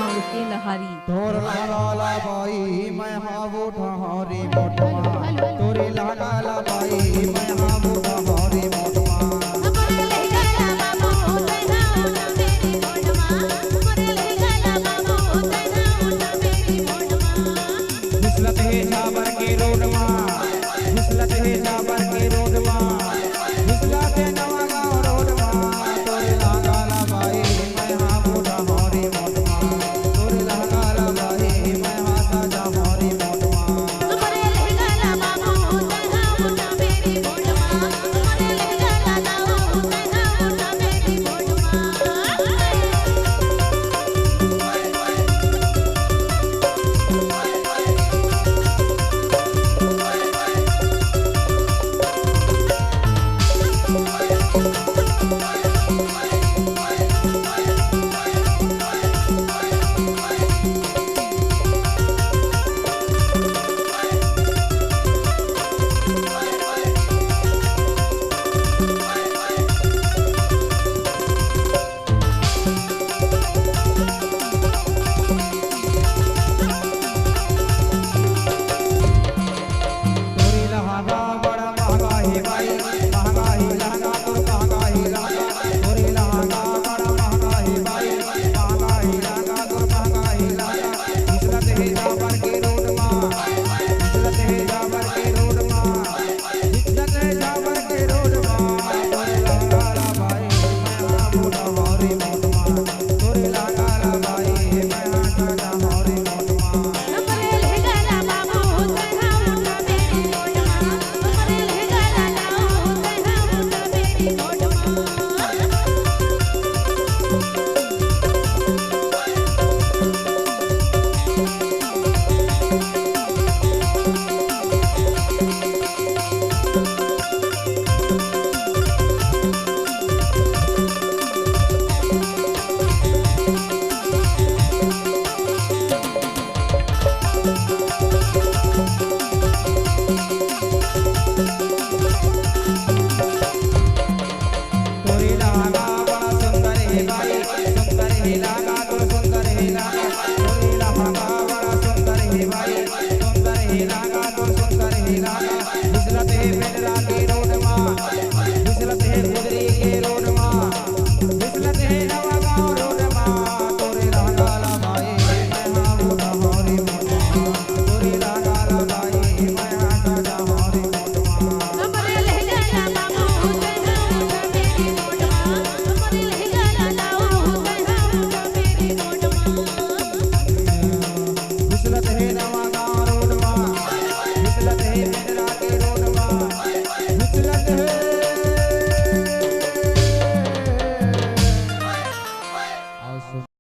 तोर लाला बाई मैं हावो ठहरी मोटमा तोरे लाला बाई मैं हावो ठहरी मोटमा हमरे ले गला बाबा होते ना उठा मेरी मोटमा हमरे ले गला बाबा होते ना उठा मेरी मोटमा फिसलत है छाबर के रोडमा फिसलत है छाबर के रोडमा फिसलत है नवा गांव रोडमा तोरे लाला बाई मैं हावो ठहरी मोटमा तोरे लाला बाई मैं हाथा ठहरी मोटमा हमरे ले गला बाबा होते ना उठा मेरी मोटमा हमरे ले गला बाबा होते ना उठा मेरी मोटमा